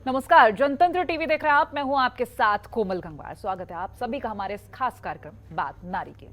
नमस्कार, जनतंत्र टीवी देख रहे हैं आप। मैं हूं आपके साथ कोमल गंगवार। स्वागत है आप सभी का हमारे इस खास कार्यक्रम बात नारी के।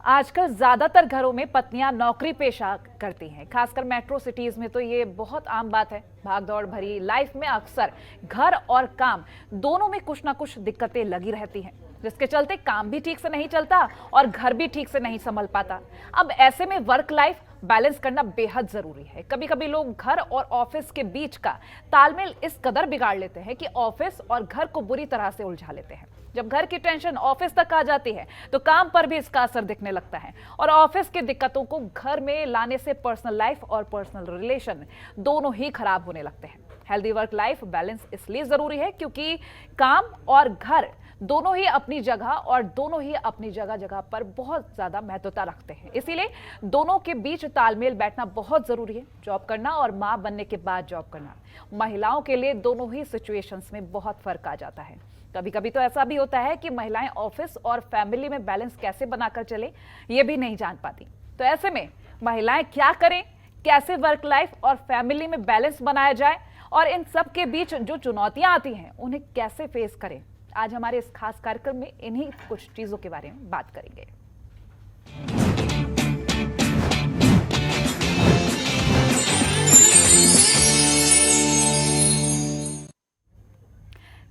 आजकल ज्यादातर घरों में पत्नियां नौकरी पेशा करती हैं, खासकर मेट्रो सिटीज में तो ये बहुत आम बात है। भागदौड़ भरी लाइफ में अक्सर घर और काम दोनों में कुछ ना कुछ दिक्कतें लगी रहती हैं, जिसके चलते काम भी ठीक से नहीं चलता और घर भी ठीक से नहीं संभल पाता। अब ऐसे में वर्क लाइफ बैलेंस करना बेहद जरूरी है। कभी कभी लोग घर और ऑफिस के बीच का तालमेल इस कदर बिगाड़ लेते हैं कि ऑफिस और घर को बुरी तरह से उलझा लेते हैं। जब घर की टेंशन ऑफिस तक आ जाती है तो काम पर भी इसका असर दिखने लगता है और ऑफिस की दिक्कतों को घर में लाने से पर्सनल लाइफ और पर्सनल रिलेशन दोनों ही खराब होने लगते हैं। हेल्दी वर्क लाइफ बैलेंस इसलिए जरूरी है क्योंकि काम और घर दोनों ही अपनी जगह और दोनों ही अपनी जगह जगह पर बहुत ज्यादा महत्वता रखते हैं। इसीलिए दोनों के बीच तालमेल बैठना बहुत जरूरी है। जॉब करना और मां बनने के बाद जॉब करना, महिलाओं के लिए दोनों ही सिचुएशंस में बहुत फर्क आ जाता है। कभी कभी तो ऐसा भी होता है कि महिलाएं ऑफिस और फैमिली में बैलेंस कैसे बनाकर चले ये भी नहीं जान पाती। तो ऐसे में महिलाएं क्या करें, कैसे वर्क लाइफ और फैमिली में बैलेंस बनाया जाए और इन सब के बीच जो चुनौतियां आती हैं उन्हें कैसे फेस करें, आज हमारे इस खास कार्यक्रम में इन्हीं कुछ चीजों के बारे में बात करेंगे।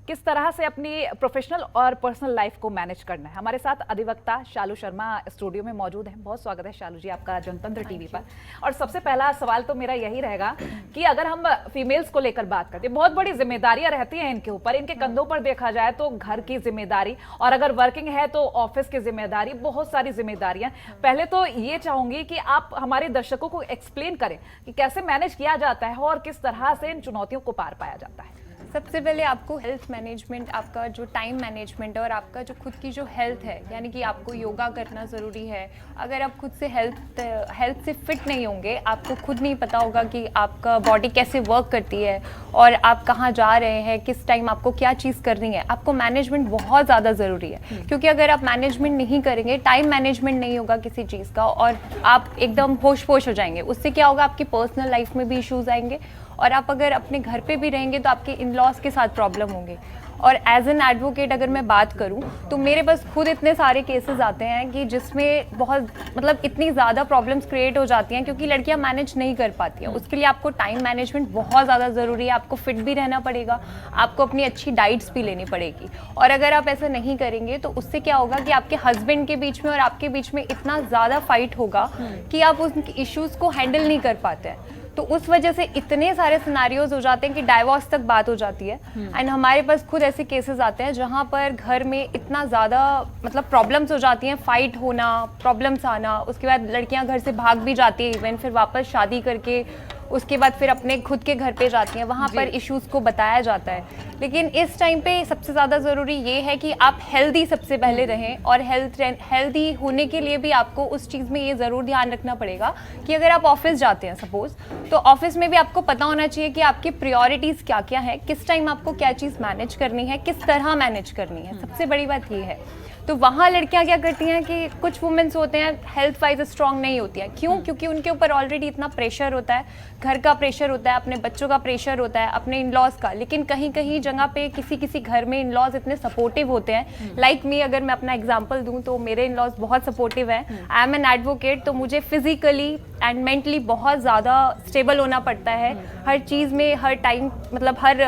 किस तरह से अपनी प्रोफेशनल और पर्सनल लाइफ को मैनेज करना है, हमारे साथ अधिवक्ता शालू शर्मा स्टूडियो में मौजूद हैं। बहुत स्वागत है शालू जी आपका जनतंत्र टीवी पर। और सबसे पहला सवाल तो मेरा यही रहेगा कि अगर हम फीमेल्स को लेकर बात करते हैं, बहुत बड़ी जिम्मेदारियां रहती हैं इनके ऊपर, इनके कंधों पर देखा जाए तो घर की जिम्मेदारी और अगर वर्किंग है तो ऑफिस की जिम्मेदारी, बहुत सारी जिम्मेदारियां। पहले तो ये चाहूंगी कि आप हमारे दर्शकों को एक्सप्लेन करें कि कैसे मैनेज किया जाता है और किस तरह से इन चुनौतियों को पार पाया जाता है। सबसे पहले आपको हेल्थ मैनेजमेंट, आपका जो टाइम मैनेजमेंट है और आपका जो खुद की जो हेल्थ है, यानी कि आपको योगा करना ज़रूरी है। अगर आप खुद से हेल्थ से फिट नहीं होंगे, आपको खुद नहीं पता होगा कि आपका बॉडी कैसे वर्क करती है और आप कहाँ जा रहे हैं, किस टाइम आपको क्या चीज़ करनी है। आपको मैनेजमेंट बहुत ज़्यादा ज़रूरी है, क्योंकि अगर आप मैनेजमेंट नहीं करेंगे, टाइम मैनेजमेंट नहीं होगा किसी चीज़ का और आप एकदम होश पोश हो जाएंगे। उससे क्या होगा, आपकी पर्सनल लाइफ में भी इश्यूज़ आएंगे और आप अगर अपने घर पे भी रहेंगे तो आपके इन लॉज के साथ प्रॉब्लम होंगे। और एज एन एडवोकेट अगर मैं बात करूं तो मेरे पास खुद इतने सारे केसेस आते हैं कि जिसमें बहुत इतनी ज़्यादा प्रॉब्लम्स क्रिएट हो जाती हैं क्योंकि लड़कियां मैनेज नहीं कर पाती हैं। उसके लिए आपको टाइम मैनेजमेंट बहुत ज़्यादा ज़रूरी है। आपको फिट भी रहना पड़ेगा, आपको अपनी अच्छी डाइट्स भी लेनी पड़ेगी। और अगर आप ऐसा नहीं करेंगे तो उससे क्या होगा कि आपके हस्बैंड के बीच में और आपके बीच में इतना ज़्यादा फाइट होगा कि आप उन इश्यूज़ को हैंडल नहीं कर पाते हैं। तो उस वजह से इतने सारे सिनारियोज हो जाते हैं कि डाइवोर्स तक बात हो जाती है। एंड हमारे पास खुद ऐसे केसेस आते हैं जहाँ पर घर में इतना ज़्यादा प्रॉब्लम्स हो जाती हैं, फाइट होना, प्रॉब्लम्स आना, उसके बाद लड़कियाँ घर से भाग भी जाती हैं इवन, फिर वापस शादी करके उसके बाद फिर अपने खुद के घर पे जाती हैं, वहाँ पर इश्यूज़ को बताया जाता है। लेकिन इस टाइम पे सबसे ज़्यादा ज़रूरी ये है कि आप हेल्दी सबसे पहले रहें और हेल्दी होने के लिए भी आपको उस चीज़ में ये ज़रूर ध्यान रखना पड़ेगा कि अगर आप ऑफिस जाते हैं सपोज़, तो ऑफिस में भी आपको पता होना चाहिए कि आपकी प्रायोरिटीज़ क्या क्या है, किस टाइम आपको क्या चीज़ मैनेज करनी है, किस तरह मैनेज करनी है। सबसे बड़ी बात ये है। तो वहाँ लड़कियाँ क्या करती हैं कि कुछ वुमेन्स होते हैं हेल्थ वाइज स्ट्रांग नहीं होती हैं। क्यों? क्योंकि उनके ऊपर ऑलरेडी इतना प्रेशर होता है, घर का प्रेशर होता है, अपने बच्चों का प्रेशर होता है, अपने इन लॉज का। लेकिन कहीं कहीं जगह पे किसी घर में इन लॉज इतने सपोर्टिव होते हैं। लाइक मी, अगर मैं अपना एग्जाम्पल दूँ तो मेरे इन लॉज बहुत सपोर्टिव हैं। आई एम एन एडवोकेट, तो मुझे फिजिकली एंड मेंटली बहुत ज़्यादा स्टेबल होना पड़ता है। हर चीज़ में हर टाइम हर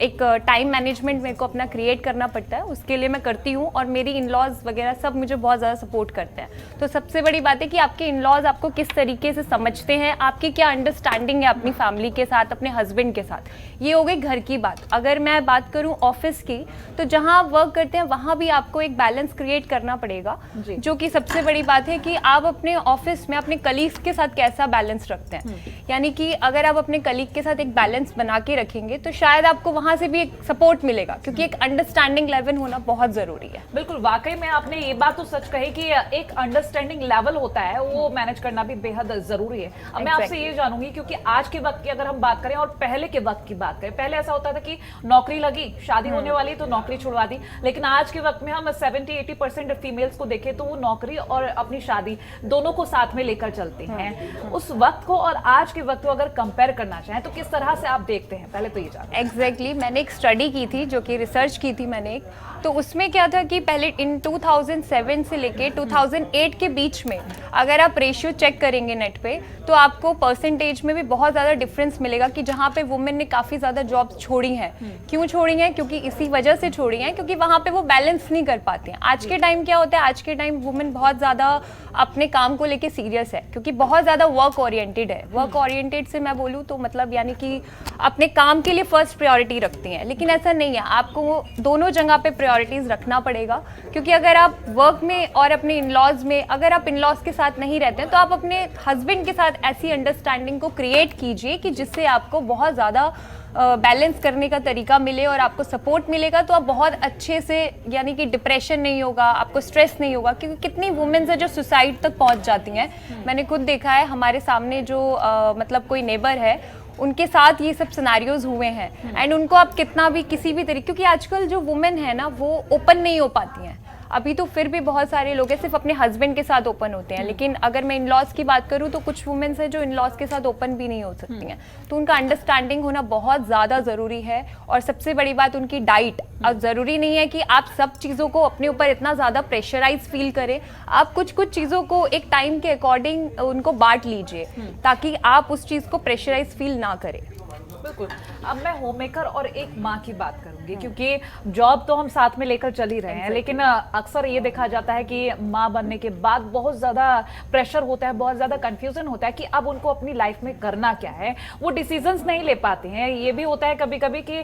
एक टाइम मैनेजमेंट मेरे को अपना क्रिएट करना पड़ता है। उसके लिए मैं करती हूँ और मेरी इन लॉज वगैरह सब मुझे बहुत ज़्यादा सपोर्ट करते हैं। तो सबसे बड़ी बात है कि आपके इन लॉज आपको किस तरीके से समझते हैं, आपकी क्या अंडरस्टैंडिंग है अपनी फैमिली के साथ, अपने हस्बैंड के साथ। ये हो गई घर की बात। अगर मैं बात करूँ ऑफिस की, तो जहाँ आप वर्क करते हैं वहाँ भी आपको एक बैलेंस क्रिएट करना पड़ेगा, जो कि सबसे बड़ी बात है कि आप अपने ऑफिस में अपने कलीग्स के साथ कैसा बैलेंस रखते हैं। यानी कि अगर आप अपने कलीग के साथ एक बैलेंस बना के रखेंगे तो शायद आपको वहाँ से भी एक सपोर्ट मिलेगा, क्योंकि एक अंडरस्टैंडिंग लेवल होना बहुत ज़रूरी है। बिल्कुल, वाकई में आपने ये बात तो सच कही कि एक अंडरस्टैंडिंग लेवल होता है, वो मैनेज करना भी बेहद जरूरी है। अब मैं आपसे ये जानूंगी, क्योंकि आज के वक्त की अगर हम बात करें और पहले के वक्त की बात करें, पहले ऐसा होता था कि नौकरी लगी, शादी होने वाली तो नौकरी छुड़वा दी, लेकिन आज के वक्त में हम 70-80% फीमेल्स को देखें तो वो नौकरी और अपनी शादी दोनों को साथ में लेकर चलते हैं। उस वक्त को और आज के वक्त को अगर कंपेयर करना चाहें तो किस तरह से आप देखते हैं, पहले तो ये जान। एग्जैक्टली मैंने एक स्टडी की थी, जो कि रिसर्च की थी मैंने एक, तो उसमें क्या था कि पहले इन 2007 से लेके 2008 के बीच में अगर आप रेशियो चेक करेंगे नेट पे, तो आपको परसेंटेज में भी बहुत ज़्यादा डिफरेंस मिलेगा कि जहाँ पे वुमेन ने काफ़ी ज़्यादा जॉब्स छोड़ी हैं। क्यों छोड़ी हैं? क्योंकि इसी वजह से छोड़ी हैं, क्योंकि वहाँ पे वो बैलेंस नहीं कर पाती हैं। आज के टाइम क्या होता है, आज के टाइम वुमेन बहुत ज़्यादा अपने काम को लेके सीरियस है, क्योंकि बहुत ज़्यादा वर्क ओरिएंटेड है। वर्क ओरिएंटेड से मैं बोलूँ तो मतलब यानी कि अपने काम के लिए फर्स्ट प्रायोरिटी रखती हैं, लेकिन ऐसा नहीं है, आपको दोनों जगह पे प्रायोरिटीज़ रखना पड़ेगा। क्योंकि अगर आप वर्क में और अपने इन-लॉज में, अगर आप इन-लॉज के साथ नहीं रहते हैं तो आप अपने हस्बैंड के साथ ऐसी अंडरस्टैंडिंग को क्रिएट कीजिए कि जिससे आपको बहुत ज़्यादा बैलेंस करने का तरीका मिले और आपको सपोर्ट मिलेगा, तो आप बहुत अच्छे से, यानी कि डिप्रेशन नहीं होगा, आपको स्ट्रेस नहीं होगा। क्योंकि कितनी वुमेन्स है जो सुसाइड तक पहुंच जाती हैं। मैंने खुद देखा है, हमारे सामने जो मतलब कोई नेबर है, उनके साथ ये सब सिनेरियोज हुए हैं। एंड उनको आप कितना भी किसी भी तरीके, क्योंकि आजकल जो वुमेन है ना वो ओपन नहीं हो पाती हैं। अभी तो फिर भी बहुत सारे लोग हैं सिर्फ अपने हस्बैंड के साथ ओपन होते हैं, लेकिन अगर मैं इन-लॉज की बात करूं तो कुछ वुमेन्स हैं जो इन-लॉज के साथ ओपन भी नहीं हो सकती हैं। तो उनका अंडरस्टैंडिंग होना बहुत ज़्यादा ज़रूरी है। और सबसे बड़ी बात उनकी डाइट। अब ज़रूरी नहीं है कि आप सब चीज़ों को अपने ऊपर इतना ज़्यादा प्रेशराइज फील करें, आप कुछ कुछ चीज़ों को एक टाइम के अकॉर्डिंग उनको बांट लीजिए, ताकि आप उस चीज़ को प्रेशराइज फील ना करें। बिल्कुल। अब मैं होम मेकर और एक माँ की बात करूंगी, क्योंकि जॉब तो हम साथ में लेकर चल ही रहे हैं, लेकिन अक्सर ये देखा जाता है कि माँ बनने के बाद बहुत ज़्यादा प्रेशर होता है, बहुत ज़्यादा कंफ्यूजन होता है कि अब उनको अपनी लाइफ में करना क्या है। वो डिसीजंस नहीं ले पाते हैं। ये भी होता है कभी कभी कि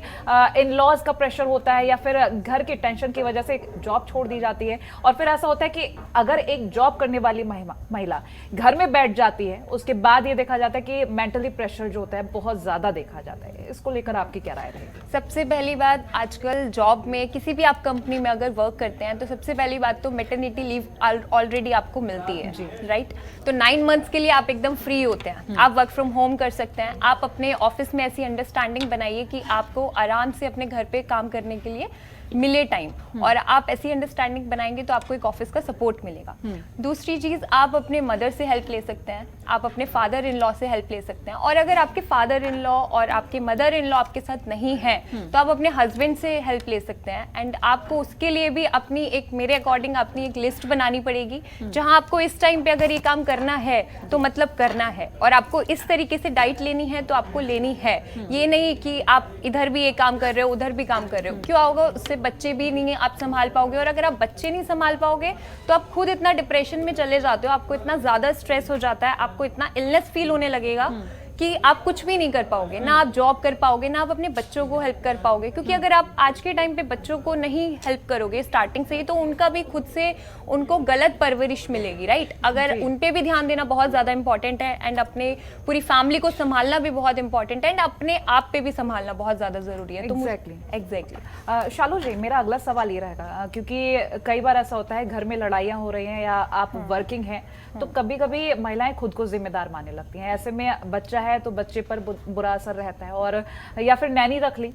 इन लॉज का प्रेशर होता है या फिर घर की टेंशन की वजह से जॉब छोड़ दी जाती है। और फिर ऐसा होता है कि अगर एक जॉब करने वाली महिला घर में बैठ जाती है, उसके बाद ये देखा जाता है कि मेंटली प्रेशर जो होता है बहुत ज़्यादा देखा जाता है। इसको लेकर आपकी क्या राय रहेगी? सबसे पहली बात, आजकल जॉब में किसी भी आप कंपनी में अगर वर्क करते हैं तो सबसे पहली बात तो मैटरनिटी लीव ऑलरेडी आपको मिलती है, राइट? तो 9 मंथ्स के लिए आप एकदम फ्री होते हैं। आप वर्क फ्रॉम होम कर सकते हैं। आप अपने ऑफिस में ऐसी अंडरस्टैंडिंग बनाइए कि आपको आराम से अपने घर पे काम करने के लिए मिले टाइम, और आप ऐसी अंडरस्टैंडिंग बनाएंगे तो आपको एक ऑफिस का सपोर्ट मिलेगा। दूसरी चीज़, आप अपने मदर से हेल्प ले सकते हैं, आप अपने फादर इन लॉ से हेल्प ले सकते हैं। और अगर आपके फादर इन लॉ और आपके मदर इन लॉ आपके साथ नहीं है तो आप अपने हस्बैंड से हेल्प ले सकते हैं। एंड आपको उसके लिए भी अपनी एक, मेरे अकॉर्डिंग अपनी एक लिस्ट बनानी पड़ेगी, जहां आपको इस टाइम पे अगर ये काम करना है तो मतलब करना है, और आपको इस तरीके से डाइट लेनी है तो आपको लेनी है। ये नहीं कि आप इधर भी ये काम कर रहे हो उधर भी काम कर रहे हो। क्यों होगा? उससे बच्चे भी नहीं आप संभाल पाओगे, और अगर आप बच्चे नहीं संभाल पाओगे तो आप खुद इतना डिप्रेशन में चले जाते हो, आपको इतना ज्यादा स्ट्रेस हो जाता है, आपको इतना इलनेस फील होने लगेगा कि आप कुछ भी नहीं कर पाओगे, ना आप जॉब कर पाओगे, ना आप अपने बच्चों को हेल्प कर पाओगे। क्योंकि अगर आप आज के टाइम पे बच्चों को नहीं हेल्प करोगे स्टार्टिंग से ही, तो उनका भी खुद से उनको गलत परवरिश मिलेगी, राइट? अगर उन पे भी ध्यान देना बहुत ज़्यादा इंपॉर्टेंट है, एंड अपने पूरी फैमिली को संभालना भी बहुत इंपॉर्टेंट है, एंड अपने आप पे भी संभालना बहुत ज़्यादा ज़रूरी है। एग्जैक्टली। शालू जी, मेरा अगला सवाल ये रहेगा, क्योंकि कई बार ऐसा होता है घर में लड़ाइयाँ हो रही हैं या आप वर्किंग हैं, तो कभी कभी महिलाएं खुद को जिम्मेदार मानने लगती हैं। ऐसे में बच्चा है तो बच्चे पर बुरा असर रहता है, और या फिर नैनी रख ली।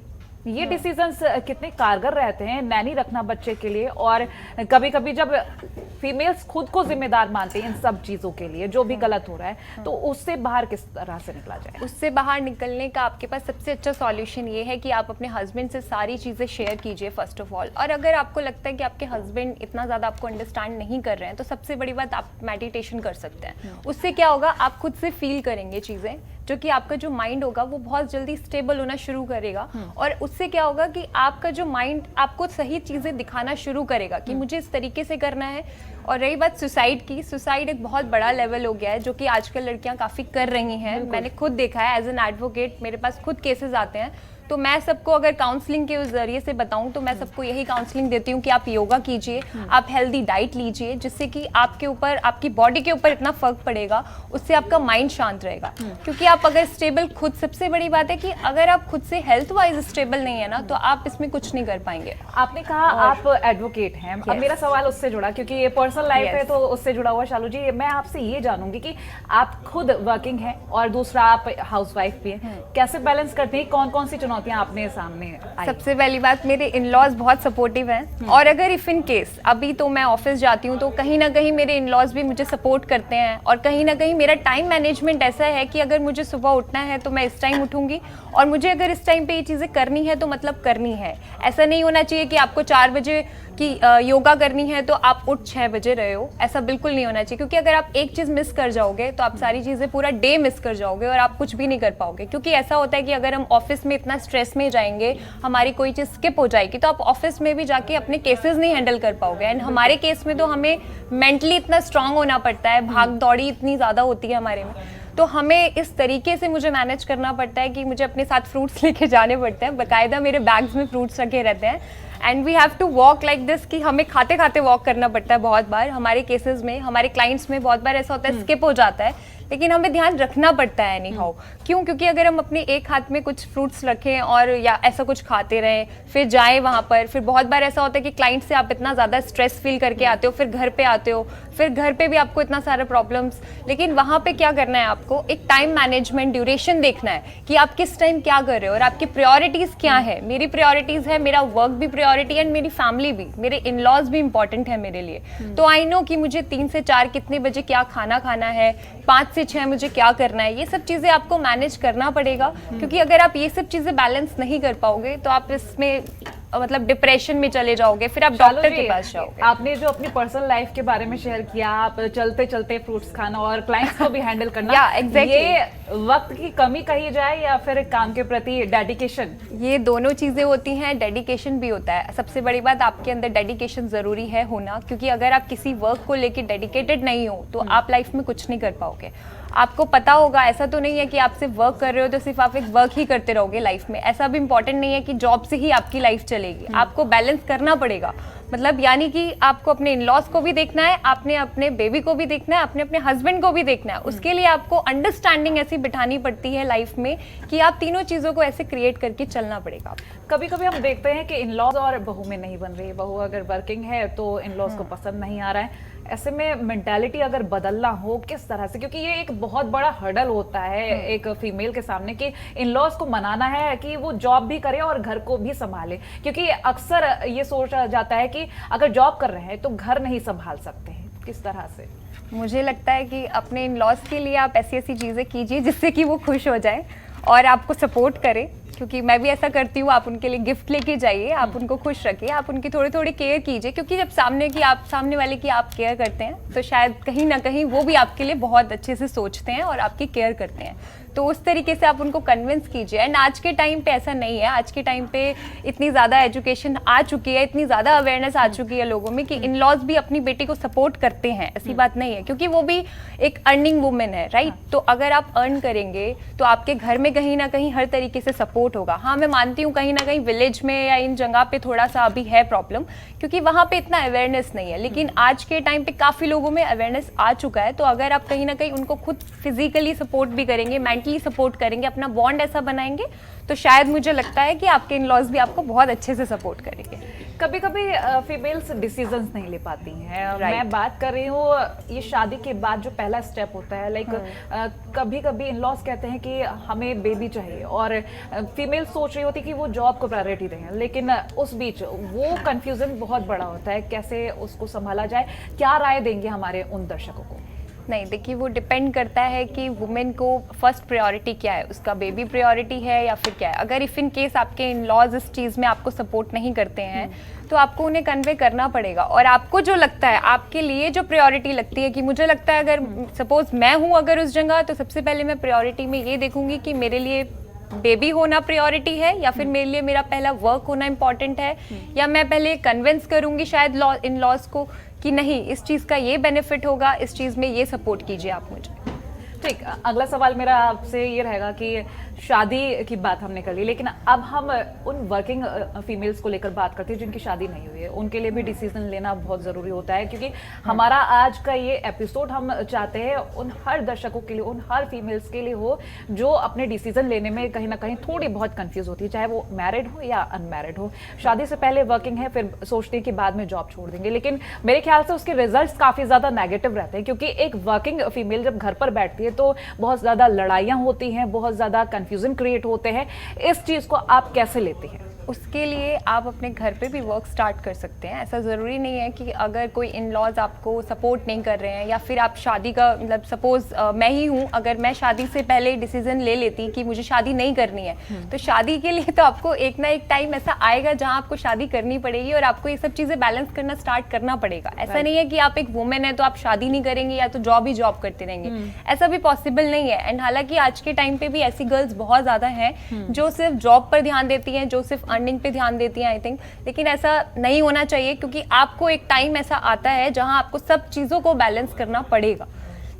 ये डिसीजंस कितने कारगर रहते हैं, नैनी रखना बच्चे के लिए? और कभी कभी जब फीमेल्स खुद को जिम्मेदार मानते हैं इन सब चीज़ों के लिए जो भी गलत हो रहा है, तो उससे बाहर किस तरह से निकला जाए? उससे बाहर निकलने का आपके पास सबसे अच्छा सॉल्यूशन ये है कि आप अपने हस्बैंड से सारी चीज़ें शेयर कीजिए फर्स्ट ऑफ ऑल। और अगर आपको लगता है कि आपके हस्बैंड इतना ज़्यादा आपको अंडरस्टैंड नहीं कर रहे हैं, तो सबसे बड़ी बात, आप मेडिटेशन कर सकते हैं। उससे क्या होगा, आप खुद से फील करेंगे चीज़ें, जो कि आपका जो माइंड होगा वो बहुत जल्दी स्टेबल होना शुरू करेगा। और उससे क्या होगा कि आपका जो माइंड आपको सही चीज़ें दिखाना शुरू करेगा कि मुझे इस तरीके से करना है। और रही बात सुसाइड की, सुसाइड एक बहुत बड़ा लेवल हो गया है जो कि आजकल लड़कियां काफ़ी कर रही हैं। मैंने खुद देखा है, एज एन एडवोकेट मेरे पास खुद केसेस आते हैं तो मैं सबको अगर काउंसलिंग के जरिए से बताऊं तो मैं सबको यही काउंसलिंग देती हूँ कि आप योगा कीजिए, आप हेल्दी डाइट लीजिए, जिससे कि आपके ऊपर, आपकी बॉडी के ऊपर इतना फर्क पड़ेगा, उससे आपका माइंड शांत रहेगा। क्योंकि आप अगर स्टेबल, खुद सबसे बड़ी बात है कि अगर आप खुद से हेल्थ वाइज स्टेबल नहीं है ना, तो आप इसमें कुछ नहीं कर पाएंगे। आपने कहा आप एडवोकेट हैं, अब मेरा सवाल उससे जुड़ा, क्योंकि ये पर्सनल लाइफ है तो उससे जुड़ा हुआ। शालू जी, मैं आपसे ये जानूंगी कि आप खुद वर्किंग हैं और दूसरा आप हाउसवाइफ भी हैं, कैसे बैलेंस करते हैं? कौन कौन सी चुनौतियां आपने सामने आई? सबसे पहली बात, मेरे इन-लॉज बहुत सपोर्टिव हैं, और अगर इफ इन केस अभी तो मैं ऑफिस जाती हूँ तो कहीं ना कहीं मेरे इन-लॉज भी मुझे सपोर्ट करते हैं, और कहीं ना कहीं मेरा टाइम मैनेजमेंट ऐसा है कि अगर मुझे सुबह उठना है तो मैं इस टाइम उठूंगी, और मुझे अगर इस टाइम पे ये चीज़ें करनी है तो मतलब करनी है। ऐसा नहीं होना चाहिए कि आपको 4 बजे की योगा करनी है तो आप उठ 6 बजे रहे हो, ऐसा बिल्कुल नहीं होना चाहिए। क्योंकि अगर आप एक चीज़ मिस कर जाओगे तो आप सारी चीज़ें, पूरा डे मिस कर जाओगे और आप कुछ भी नहीं कर पाओगे। क्योंकि ऐसा होता है कि अगर हम ऑफिस में इतना स्ट्रेस में जाएंगे, हमारी कोई चीज़ स्किप हो जाएगी, तो आप ऑफिस में भी जाके अपने केसेस नहीं हैंडल कर पाओगे। एंड हमारे केस में तो हमें मेंटली इतना स्ट्रांग होना पड़ता है, भाग दौड़ी इतनी ज़्यादा होती है हमारे में, तो हमें इस तरीके से मुझे मैनेज करना पड़ता है कि मुझे अपने साथ फ्रूट्स लेके जाने पड़ते हैं, बाकायदा मेरे बैग्स में फ्रूट्स रखे रहते हैं। And we have to walk like this, कि हमें खाते खाते वॉक करना पड़ता है। बहुत बार हमारे केसेस में, हमारे क्लाइंट्स में बहुत बार ऐसा होता है स्किप हो जाता है, लेकिन हमें ध्यान रखना पड़ता है एनी हाउ। क्यों? क्योंकि अगर हम अपने एक हाथ में कुछ फ्रूट्स रखें और या ऐसा कुछ खाते रहें, फिर जाएं वहाँ पर, फिर बहुत बार ऐसा होता है कि क्लाइंट से आप इतना ज़्यादा स्ट्रेस फील करके आते हो, फिर घर पे आते हो, फिर घर पे भी आपको इतना सारे प्रॉब्लम्स, लेकिन वहाँ पे क्या करना है आपको, एक टाइम मैनेजमेंट, ड्यूरेशन देखना है कि आप किस टाइम क्या कर रहे हो और आपकी प्रायोरिटीज़ क्या है। मेरी प्रायोरिटीज़ है, मेरा वर्क भी प्रायोरिटी है, एंड मेरी फैमिली भी, मेरे इन लॉज भी इंपॉर्टेंट है मेरे लिए। तो आई नो कि मुझे 3 से 4 कितने बजे क्या खाना खाना है, 5 से 6 मुझे क्या करना है, ये सब चीज़ें आपको मैनेज करना पड़ेगा। क्योंकि अगर आप ये सब चीज़ें बैलेंस नहीं कर पाओगे तो आप इसमें मतलब डिप्रेशन में चले जाओगे, फिर आप डॉक्टर के पास जाओगे। आपने जो अपनी पर्सनल लाइफ के बारे में शेयर किया, आप चलते चलते फ्रूट्स खाना और क्लाइंट्स को भी हैंडल करना, exactly. ये वक्त की कमी कही जाए या फिर काम के प्रति डेडिकेशन? ये दोनों चीज़ें होती हैं, डेडिकेशन भी होता है। सबसे बड़ी बात, आपके अंदर डेडिकेशन ज़रूरी है होना, क्योंकि अगर आप किसी वर्क को लेके डेडिकेटेड नहीं हो तो आप लाइफ में कुछ नहीं कर पाओगे। आपको पता होगा, ऐसा तो नहीं है कि आप सिर्फ वर्क कर रहे हो तो सिर्फ आप एक वर्क ही करते रहोगे लाइफ में। ऐसा भी इंपॉर्टेंट नहीं है कि जॉब से ही आपकी लाइफ चलेगी, आपको बैलेंस करना पड़ेगा। मतलब यानी कि आपको अपने इन-लॉज को भी देखना है, आपने अपने बेबी को भी देखना है, अपने अपने हस्बैंड को भी देखना है। उसके लिए आपको अंडरस्टैंडिंग ऐसी बिठानी पड़ती है लाइफ में कि आप तीनों चीज़ों को ऐसे क्रिएट करके चलना पड़ेगा। कभी कभी हम देखते हैं कि इन-लॉज और बहू में नहीं बन रही, बहू अगर वर्किंग है तो इन-लॉज को पसंद नहीं आ रहा है। ऐसे में मेंटालिटी अगर बदलना हो किस तरह से, क्योंकि ये एक बहुत बड़ा हर्डल होता है एक फीमेल के सामने कि इन-लॉज को मनाना है कि वो जॉब भी करे और घर को भी संभाले, क्योंकि अक्सर ये सोचा जाता है कि अगर जॉब कर रहे हैं तो घर नहीं संभाल सकते हैं। किस तरह से? मुझे लगता है कि अपने इन-लॉज के लिए आप ऐसी ऐसी चीज़ें कीजिए जिससे कि वो खुश हो जाए और आपको सपोर्ट करें। क्योंकि मैं भी ऐसा करती हूँ, आप उनके लिए गिफ्ट लेके जाइए, आप उनको खुश रखिए, आप उनकी थोड़ी थोड़ी केयर कीजिए। क्योंकि जब सामने वाले की आप केयर करते हैं तो शायद कहीं ना कहीं वो भी आपके लिए बहुत अच्छे से सोचते हैं और आपकी केयर करते हैं। तो उस तरीके से आप उनको कन्विंस कीजिए। एंड आज के टाइम पे ऐसा नहीं है, आज के टाइम पे इतनी ज़्यादा एजुकेशन आ चुकी है, इतनी ज़्यादा अवेयरनेस आ चुकी है लोगों में कि इन-लॉज भी अपनी बेटी को सपोर्ट करते हैं। ऐसी बात नहीं है, क्योंकि वो भी एक अर्निंग वुमेन है, राइट? तो अगर आप अर्न करेंगे तो आपके घर में कहीं ना कहीं हर तरीके से सपोर्ट होगा। हाँ, मैं मानती हूँ कहीं ना कहीं विलेज में या इन जगह पे थोड़ा सा अभी है प्रॉब्लम, क्योंकि वहाँ पे इतना अवेयरनेस नहीं है, लेकिन आज के टाइम पे काफ़ी लोगों में अवेयरनेस आ चुका है। तो अगर आप कहीं ना कहीं उनको खुद फिजिकली सपोर्ट भी करेंगे, मेंटली सपोर्ट करेंगे, अपना बॉन्ड ऐसा बनाएंगे, तो शायद मुझे लगता है कि आपके इन-लॉज भी आपको बहुत अच्छे से सपोर्ट करेंगे। कभी कभी फीमेल्स डिसीजंस नहीं ले पाती हैं। मैं बात कर रही हूँ ये शादी के बाद जो पहला स्टेप होता है, लाइक कभी कभी इन-लॉज कहते हैं कि हमें बेबी चाहिए और फीमेल सोच रही होती कि वो जॉब को प्रायोरिटी दें, लेकिन उस बीच वो कंफ्यूजन बहुत बड़ा होता है। कैसे उसको संभाला जाए? क्या राय देंगे हमारे उन दर्शकों को? नहीं, देखिए, वो डिपेंड करता है कि वुमेन को फर्स्ट प्रायोरिटी क्या है, उसका बेबी प्रायोरिटी है या फिर क्या है। अगर इफ़ इन केस आपके इन-लॉज इस चीज़ में आपको सपोर्ट नहीं करते हैं तो आपको उन्हें कन्वे करना पड़ेगा। और आपको जो लगता है, आपके लिए जो प्रायोरिटी लगती है, कि मुझे लगता है अगर सपोज मैं हूँ अगर उस जगह, तो सबसे पहले मैं प्रायोरिटी में ये देखूंगी कि मेरे लिए बेबी होना प्रायोरिटी है या फिर मेरे लिए मेरा पहला वर्क होना इंपॉर्टेंट है, या मैं पहले कन्विंस करूंगी शायद इन-लॉज को कि नहीं, इस चीज़ का ये बेनिफिट होगा, इस चीज़ में ये सपोर्ट कीजिए आप मुझे। ठीक, अगला सवाल मेरा आपसे ये रहेगा कि शादी की बात हमने कर ली, लेकिन अब हम उन वर्किंग फीमेल्स को लेकर बात करते हैं जिनकी शादी नहीं हुई है। उनके लिए भी डिसीजन लेना बहुत ज़रूरी होता है, क्योंकि हमारा आज का ये एपिसोड हम चाहते हैं उन हर दर्शकों के लिए, उन हर फीमेल्स के लिए हो जो अपने डिसीजन लेने में कहीं ना कहीं थोड़ी बहुत कंफ्यूज होती है, चाहे वो मैरिड हो या अनमैरिड हो। शादी से पहले वर्किंग है, फिर सोचते हैं कि बाद में जॉब छोड़ देंगे, लेकिन मेरे ख्याल से उसके रिजल्ट्स काफ़ी ज़्यादा नेगेटिव रहते हैं, क्योंकि एक वर्किंग फीमेल जब घर पर बैठती है तो बहुत ज़्यादा लड़ाइयाँ होती हैं, बहुत ज़्यादा कंफ्यूजन क्रिएट होते हैं। इस चीज़ को आप कैसे लेते हैं? उसके लिए आप अपने घर पे भी वर्क स्टार्ट कर सकते हैं। ऐसा ज़रूरी नहीं है कि अगर कोई इन लॉज आपको सपोर्ट नहीं कर रहे हैं या फिर आप शादी का मतलब सपोज़ मैं ही हूँ, अगर मैं शादी से पहले डिसीजन ले लेती कि मुझे शादी नहीं करनी है, तो शादी के लिए तो आपको एक ना एक टाइम ऐसा आएगा जहाँ आपको शादी करनी पड़ेगी और आपको ये सब चीज़ें बैलेंस करना स्टार्ट करना पड़ेगा। ऐसा नहीं है कि आप एक वुमेन है तो आप शादी नहीं करेंगे या तो जॉब ही जॉब करते रहेंगे, ऐसा भी पॉसिबल नहीं है। एंड हालांकि आज के टाइम पे भी ऐसी गर्ल्स बहुत ज़्यादा हैं जो सिर्फ जॉब पर ध्यान देती हैं, जो सिर्फ अर्निंग पे ध्यान देती हैं आई थिंक, लेकिन ऐसा नहीं होना चाहिए, क्योंकि आपको एक टाइम ऐसा आता है जहां आपको सब चीज़ों को बैलेंस करना पड़ेगा।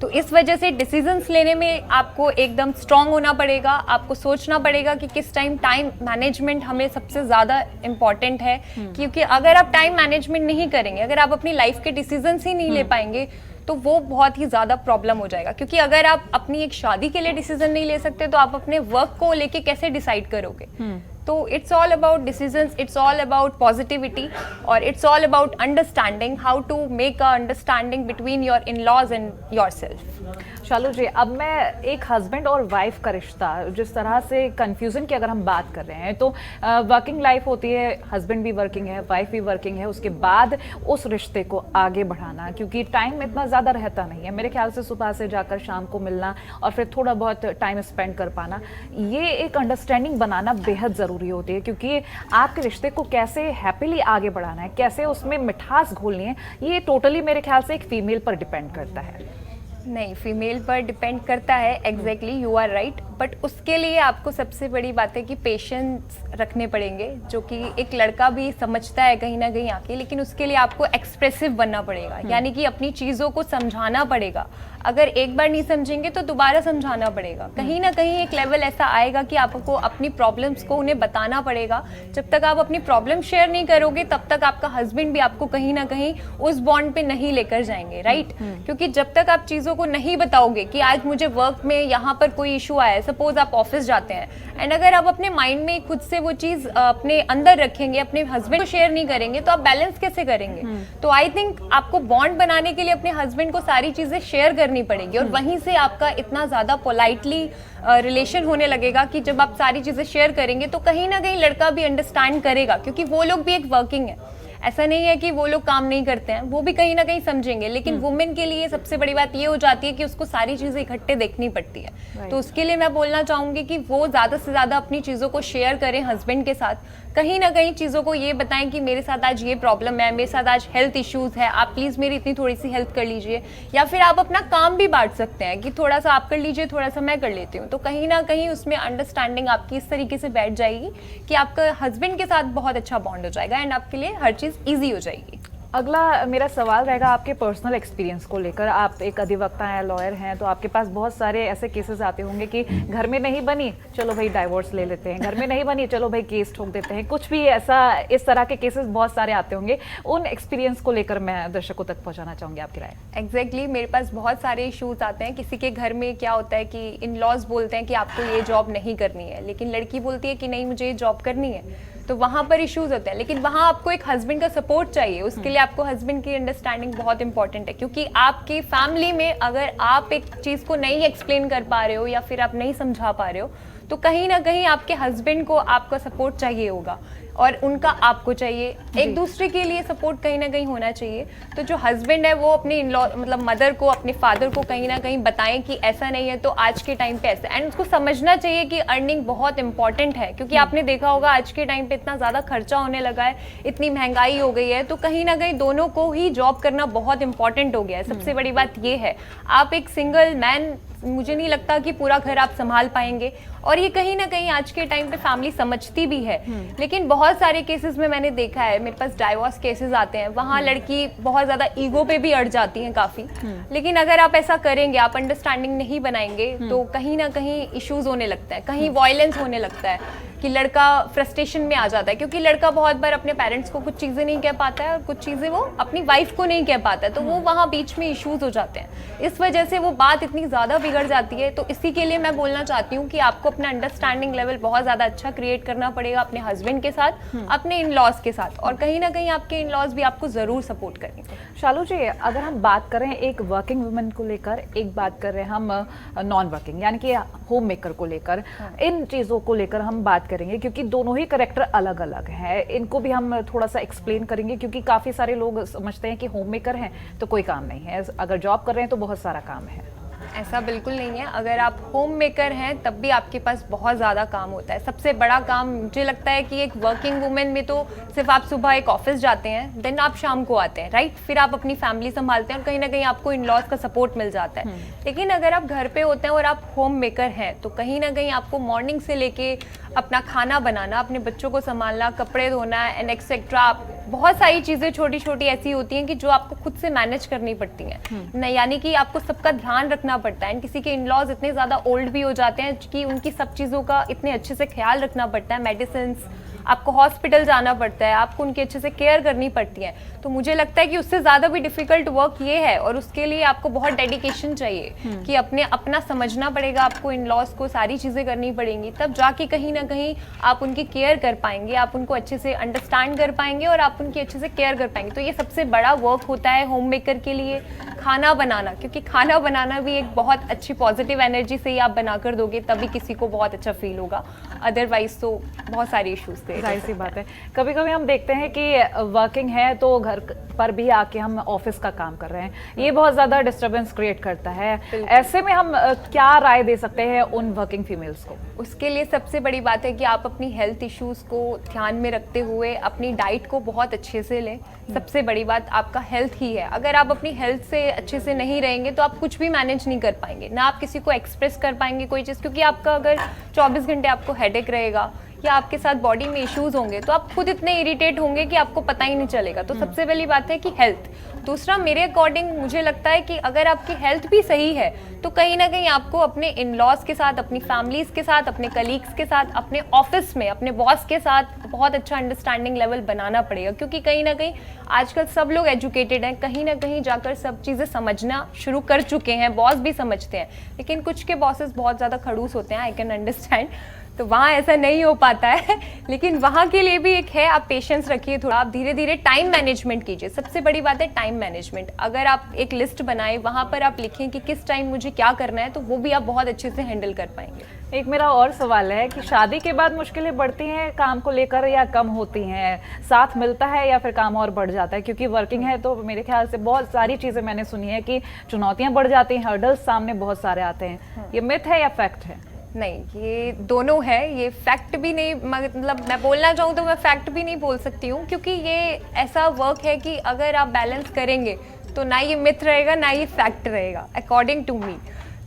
तो इस वजह से डिसीजंस लेने में आपको एकदम स्ट्रांग होना पड़ेगा। आपको सोचना पड़ेगा कि किस टाइम मैनेजमेंट हमें सबसे ज़्यादा इम्पॉर्टेंट है, क्योंकि अगर आप टाइम मैनेजमेंट नहीं करेंगे, अगर आप अपनी लाइफ के डिसीजंस ही नहीं ले पाएंगे तो वो बहुत ही ज़्यादा प्रॉब्लम हो जाएगा। क्योंकि अगर आप अपनी एक शादी के लिए डिसीजन नहीं ले सकते तो आप अपने वर्क को लेके कैसे डिसाइड करोगे? तो it's all about decisions, it's all about positivity और it's all about understanding, how to make a understanding between your in laws and your self. Shalu ji, अब मैं एक हस्बैंड और वाइफ का रिश्ता, जिस तरह से कंफ्यूजन की अगर हम बात कर रहे हैं, तो वर्किंग लाइफ होती है, हस्बैंड भी वर्किंग है, वाइफ भी वर्किंग है, उसके बाद उस रिश्ते को आगे बढ़ाना, क्योंकि टाइम इतना ज़्यादा रहता नहीं है मेरे ख्याल से, सुबह से जाकर शाम को मिलना और फिर थोड़ा बहुत टाइम स्पेंड कर पाना, ये एक अंडरस्टैंडिंग बनाना बेहद ज़रूरी होती है, क्योंकि आपके रिश्ते को कैसे हैप्पीली आगे बढ़ाना है, कैसे उसमें मिठास घोलनी है, ये टोटली मेरे ख्याल से एक फीमेल पर डिपेंड करता है। नहीं, फीमेल पर डिपेंड करता है, exactly, you are right, but उसके लिए आपको सबसे बड़ी बात है कि पेशेंस रखने पड़ेंगे, जो कि एक लड़का भी समझता है कहीं ना कहीं आके, लेकिन उसके लिए आपको एक्सप्रेसिव बनना पड़ेगा, यानी कि अपनी चीज़ों को समझाना पड़ेगा। अगर एक बार नहीं समझेंगे तो दोबारा समझाना पड़ेगा। कहीं ना कहीं एक लेवल ऐसा आएगा कि आपको अपनी प्रॉब्लम्स को उन्हें बताना पड़ेगा। जब तक आप अपनी प्रॉब्लम शेयर नहीं करोगे तब तक आपका हस्बैंड भी आपको कहीं ना कहीं उस बॉन्ड पे नहीं लेकर जाएंगे, राइट? क्योंकि जब तक आप चीज़ों को नहीं बताओगे कि आज मुझे वर्क में यहाँ पर कोई इशू आया है, सपोज आप ऑफिस जाते हैं, एंड अगर आप अपने माइंड में खुद से वो चीज़ अपने अंदर रखेंगे, अपने हस्बैंड को शेयर नहीं करेंगे, तो आप बैलेंस कैसे करेंगे? तो आई थिंक आपको बॉन्ड बनाने के लिए अपने हस्बैंड को सारी चीज़ें शेयर करनी पड़ेगी, और वहीं से आपका इतना ज़्यादा पोलाइटली रिलेशन होने लगेगा कि जब आप सारी चीज़ें शेयर करेंगे तो कहीं ना कहीं लड़का भी अंडरस्टैंड करेगा, क्योंकि वो लोग भी एक वर्किंग है। ऐसा नहीं है कि वो लोग काम नहीं करते हैं, वो भी कहीं ना कहीं समझेंगे, लेकिन वुमेन के लिए सबसे बड़ी बात ये हो जाती है कि उसको सारी चीज़ें इकट्ठे देखनी पड़ती है। तो उसके लिए मैं बोलना चाहूँगी कि वो ज़्यादा से ज़्यादा अपनी चीज़ों को शेयर करें हस्बैंड के साथ, कहीं ना कहीं चीज़ों को ये बताएं कि मेरे साथ आज ये प्रॉब्लम है, मेरे साथ आज हेल्थ इश्यूज़ है, आप प्लीज़ मेरी इतनी थोड़ी सी हेल्प कर लीजिए, या फिर आप अपना काम भी बांट सकते हैं कि थोड़ा सा आप कर लीजिए, थोड़ा सा मैं कर लेती हूँ। तो कहीं ना कहीं उसमें अंडरस्टैंडिंग आपकी इस तरीके से बैठ जाएगी कि आपका हस्बैंड के साथ बहुत अच्छा बॉन्ड हो जाएगा एंड आपके लिए हर चीज़ ईजी हो जाएगी। अगला मेरा सवाल रहेगा आपके पर्सनल एक्सपीरियंस को लेकर। आप एक अधिवक्ता हैं, लॉयर हैं, तो आपके पास बहुत सारे ऐसे केसेस आते होंगे कि घर में नहीं बनी, चलो भाई डाइवोर्स ले लेते हैं, घर में नहीं बनी, चलो भाई केस ठोक देते हैं, कुछ भी ऐसा, इस तरह के केसेस बहुत सारे आते होंगे। उन एक्सपीरियंस को लेकर मैं दर्शकों तक पहुंचाना चाहूँगी आपकी राय। एग्जैक्टली, मेरे पास बहुत सारे इशूज़ आते हैं। किसी के घर में क्या होता है कि इन लॉज बोलते हैं कि आपको ये जॉब नहीं करनी है, लेकिन लड़की बोलती है कि नहीं मुझे ये जॉब करनी है, तो वहाँ पर इश्यूज होते हैं। लेकिन वहाँ आपको एक हस्बैंड का सपोर्ट चाहिए, उसके लिए आपको हस्बैंड की अंडरस्टैंडिंग बहुत इंपॉर्टेंट है, क्योंकि आपकी फैमिली में अगर आप एक चीज़ को नहीं एक्सप्लेन कर पा रहे हो या फिर आप नहीं समझा पा रहे हो, तो कहीं ना कहीं आपके हस्बैंड को आपका सपोर्ट चाहिए होगा और उनका आपको चाहिए। एक दूसरे के लिए सपोर्ट कहीं ना कहीं होना चाहिए। तो जो हस्बैंड है वो अपने इन लॉ मतलब मदर को, अपने फादर को कहीं ना कहीं बताएं कि ऐसा नहीं है तो आज के टाइम पे ऐसा, एंड उसको समझना चाहिए कि अर्निंग बहुत इंपॉर्टेंट है, क्योंकि आपने देखा होगा आज के टाइम पे इतना ज़्यादा खर्चा होने लगा है, इतनी महंगाई हो गई है, तो कहीं ना कहीं दोनों को ही जॉब करना बहुत इंपॉर्टेंट हो गया है। सबसे बड़ी बात ये है, आप एक सिंगल मैन, मुझे नहीं लगता कि पूरा घर आप संभाल पाएंगे, और ये कहीं ना कहीं आज के टाइम पे फैमिली समझती भी है। लेकिन बहुत सारे केसेस में मैंने देखा है, मेरे पास डाइवोर्स केसेस आते हैं, वहाँ लड़की बहुत ज़्यादा ईगो पे भी अड़ जाती है काफ़ी। लेकिन अगर आप ऐसा करेंगे, आप अंडरस्टैंडिंग नहीं बनाएंगे, तो कहीं ना कहीं इश्यूज होने लगता है, कहीं वायलेंस होने लगता है कि लड़का फ्रस्ट्रेशन में आ जाता है, क्योंकि लड़का बहुत बार अपने पेरेंट्स को कुछ चीज़ें नहीं कह पाता है और कुछ चीज़ें वो अपनी वाइफ को नहीं कह पाता है, तो वो वहाँ बीच में इश्यूज हो जाते हैं। इस वजह से वो बात इतनी ज़्यादा बिगड़ जाती है। तो इसी के लिए मैं बोलना चाहती हूँ कि आपको अपना अंडरस्टैंडिंग लेवल बहुत ज़्यादा अच्छा क्रिएट करना पड़ेगा अपने हस्बैंड के साथ, अपने इन लॉज के साथ, और कहीं ना कहीं आपके इन लॉज भी आपको ज़रूर सपोर्ट करेंगे। शालू जी, अगर हम बात करें एक वर्किंग वुमेन को लेकर, एक बात कर रहे हैं हम नॉन वर्किंग यानी कि होम मेकर को लेकर, इन चीज़ों को लेकर हम बात करेंगे क्योंकि दोनों ही करेक्टर अलग अलग हैं। इनको भी हम थोड़ा सा एक्सप्लेन करेंगे क्योंकि काफ़ी सारे लोग समझते हैं कि होम मेकर हैं तो कोई काम नहीं है, अगर जॉब कर रहे हैं तो बहुत सारा काम है। ऐसा बिल्कुल नहीं है। अगर आप होम मेकर हैं तब भी आपके पास बहुत ज़्यादा काम होता है। सबसे बड़ा काम मुझे लगता है कि एक वर्किंग वुमेन में तो सिर्फ आप सुबह एक ऑफिस जाते हैं, देन आप शाम को आते हैं, राइट, फिर आप अपनी फैमिली संभालते हैं और कहीं ना कहीं आपको इन लॉज का सपोर्ट मिल जाता है। लेकिन अगर आप घर पे होते हैं और आप होम मेकर हैं तो कहीं ना कहीं आपको मॉर्निंग से लेके अपना खाना बनाना, अपने बच्चों को संभालना, कपड़े धोना एंड एक्सेट्रा, बहुत सारी चीज़ें छोटी छोटी ऐसी होती हैं कि जो आपको खुद से मैनेज करनी पड़ती हैं। यानी कि आपको सबका ध्यान रखना पड़ता है। किसी के इन लॉज इतने ज़्यादा ओल्ड भी हो जाते हैं कि उनकी सब चीज़ों का इतने अच्छे से ख्याल रखना पड़ता है, मेडिसिन, आपको हॉस्पिटल जाना पड़ता है, आपको उनकी अच्छे से केयर करनी पड़ती है। तो मुझे लगता है कि उससे ज़्यादा भी डिफ़िकल्ट वर्क ये है, और उसके लिए आपको बहुत डेडिकेशन चाहिए कि अपना समझना पड़ेगा, आपको इन लॉज को सारी चीज़ें करनी पड़ेंगी, तब जाके कहीं ना कहीं आप उनकी केयर कर पाएंगे, आप उनको अच्छे से अंडरस्टैंड कर पाएंगे और आप उनकी अच्छे से केयर कर पाएंगे। तो ये सबसे बड़ा वर्क होता है होम मेकर के लिए, खाना बनाना, क्योंकि खाना बनाना भी एक बहुत अच्छी पॉजिटिव एनर्जी से ही आप बना कर दोगे तभी किसी को बहुत अच्छा फील होगा, अदरवाइज तो बहुत सारे इश्यूज थे। जाहिर सी बात है, कभी कभी हम देखते हैं कि वर्किंग है तो घर पर भी आके हम ऑफिस का काम कर रहे हैं, ये बहुत ज़्यादा डिस्टर्बेंस क्रिएट करता है। ऐसे में हम क्या राय दे सकते हैं उन वर्किंग फीमेल्स को? उसके लिए सबसे बड़ी बात है कि आप अपनी हेल्थ इश्यूज़ को ध्यान में रखते हुए अपनी डाइट को बहुत अच्छे से लें। सबसे बड़ी बात आपका हेल्थ ही है। अगर आप अपनी हेल्थ से अच्छे से नहीं रहेंगे तो आप कुछ भी मैनेज नहीं कर पाएंगे, ना आप किसी को एक्सप्रेस कर पाएंगे कोई चीज़, क्योंकि आपका अगर 24 घंटे आपको हेडेक रहेगा या आपके साथ बॉडी में इश्यूज होंगे तो आप खुद इतने इरिटेट होंगे कि आपको पता ही नहीं चलेगा। तो सबसे पहली बात है कि हेल्थ। दूसरा, मेरे अकॉर्डिंग मुझे लगता है कि अगर आपकी हेल्थ भी सही है तो कहीं ना कहीं आपको अपने इन लॉज के साथ, अपनी फैमिलीज के साथ, अपने कलीग्स के साथ, अपने ऑफिस में अपने बॉस के साथ बहुत अच्छा अंडरस्टैंडिंग लेवल बनाना पड़ेगा, क्योंकि कहीं ना कहीं आजकल सब लोग एजुकेटेड हैं, कहीं ना कहीं जाकर सब चीज़ें समझना शुरू कर चुके हैं, बॉस भी समझते हैं, लेकिन कुछ के बॉसेस बहुत ज़्यादा खड़ूस होते हैं, आई कैन अंडरस्टैंड, तो वहाँ ऐसा नहीं हो पाता है। लेकिन वहाँ के लिए भी एक है, आप पेशेंस रखिए थोड़ा, आप धीरे धीरे टाइम मैनेजमेंट कीजिए। सबसे बड़ी बात है टाइम मैनेजमेंट। अगर आप एक लिस्ट बनाएं, वहाँ पर आप लिखें कि किस टाइम मुझे क्या करना है, तो वो भी आप बहुत अच्छे से हैंडल कर पाएंगे। एक मेरा और सवाल है कि शादी के बाद मुश्किलें बढ़ती हैं काम को लेकर या कम होती हैं, साथ मिलता है या फिर काम और बढ़ जाता है? क्योंकि वर्किंग है तो मेरे ख्याल से बहुत सारी चीज़ें मैंने सुनी है कि चुनौतियाँ बढ़ जाती हैं, हर्डल्स सामने बहुत सारे आते हैं। ये मिथ है या फैक्ट है? नहीं, ये दोनों है। ये फैक्ट भी नहीं, मतलब मैं बोलना चाहूँ तो मैं फैक्ट भी नहीं बोल सकती हूँ, क्योंकि ये ऐसा वर्क है कि अगर आप बैलेंस करेंगे तो ना ये मिथ रहेगा ना ये फैक्ट रहेगा, अकॉर्डिंग टू मी।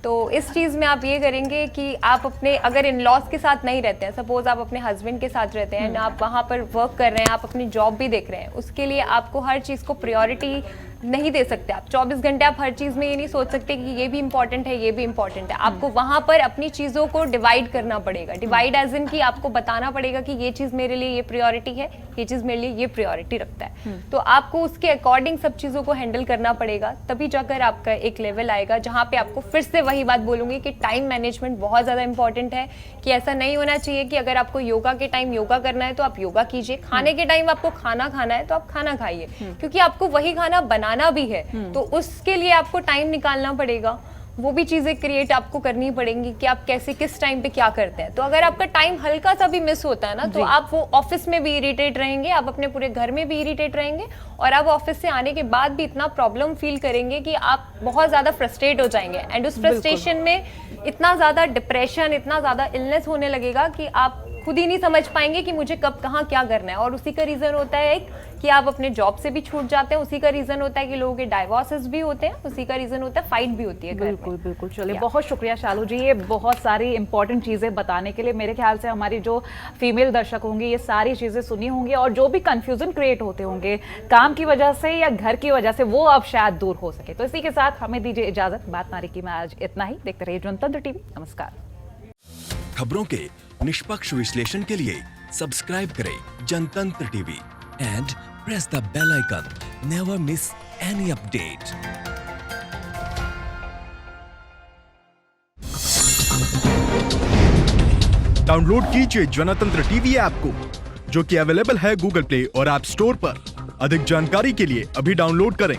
तो इस चीज़ में आप ये करेंगे कि आप अपने, अगर इन लॉज के साथ नहीं रहते हैं, सपोज आप अपने हस्बैंड के साथ रहते हैं, आप वहाँ पर वर्क कर रहे हैं, आप अपनी जॉब भी देख रहे हैं, उसके लिए आपको हर चीज़ को प्रायोरिटी नहीं दे सकते। आप 24 घंटे आप हर चीज़ में ये नहीं सोच सकते कि ये भी इंपॉर्टेंट है, ये भी इंपॉर्टेंट है। आपको वहाँ पर अपनी चीज़ों को डिवाइड करना पड़ेगा। डिवाइड एज इन कि आपको बताना पड़ेगा कि ये चीज़ मेरे लिए ये प्रायोरिटी है, ये चीज़ मेरे लिए ये प्रायोरिटी रखता है। तो आपको उसके अकॉर्डिंग सब चीज़ों को हैंडल करना पड़ेगा, तभी जाकर आपका एक लेवल आएगा जहाँ पे आपको फिर से वही बात बोलूँगी कि टाइम मैनेजमेंट बहुत ज़्यादा इंपॉर्टेंट है। कि ऐसा नहीं होना चाहिए कि अगर आपको योगा के टाइम योगा करना है तो आप योगा कीजिए, खाने के टाइम आपको खाना खाना है तो आप खाना खाइए, क्योंकि आपको वही खाना बनाना भी है, तो उसके लिए आपको टाइम निकालना पड़ेगा। वो भी चीज़ें क्रिएट आपको करनी पड़ेंगी कि आप कैसे किस टाइम पे क्या करते हैं। तो अगर आपका टाइम हल्का सा भी मिस होता है ना, तो आप वो ऑफिस में भी इरिटेट रहेंगे, आप अपने पूरे घर में भी इरिटेट रहेंगे, और आप ऑफिस से आने के बाद भी इतना प्रॉब्लम फील करेंगे कि आप बहुत ज़्यादा फ्रस्ट्रेट हो जाएंगे। एंड उस फ्रस्ट्रेशन में इतना ज़्यादा डिप्रेशन, इतना ज़्यादा इलनेस होने लगेगा कि आप खुद ही नहीं समझ पाएंगे कि मुझे कब कहाँ क्या करना है। और उसी का रीज़न होता है एक कि आप अपने जॉब से भी छूट जाते हैं, उसी का रीज़न होता है कि लोगों के डाइवोर्सेस भी होते हैं, उसी का रीज़न होता है फाइट भी होती है घर में। बिल्कुल बिल्कुल। चलिए Yeah. बहुत शुक्रिया शालू जी, ये बहुत सारी इंपॉर्टेंट चीज़ें बताने के लिए। मेरे ख्याल से हमारी जो फीमेल दर्शक होंगी ये सारी चीज़ें सुनी होंगी, और जो भी कंफ्यूजन क्रिएट होते होंगे काम की वजह से या घर की वजह से, वो अब शायद दूर हो सके। तो इसी के साथ हमें दीजिए इजाजत। बात नारी की में आज इतना ही। देखते रहिए जनतंत्र टीवी। नमस्कार। खबरों के निष्पक्ष विश्लेषण के लिए सब्सक्राइब करें Jantantra TV and press the bell icon. Never miss any update. Download कीजिए जनतंत्र टीवी ऐप को, जो कि अवेलेबल है गूगल प्ले और ऐप स्टोर पर। अधिक जानकारी के लिए अभी डाउनलोड करें।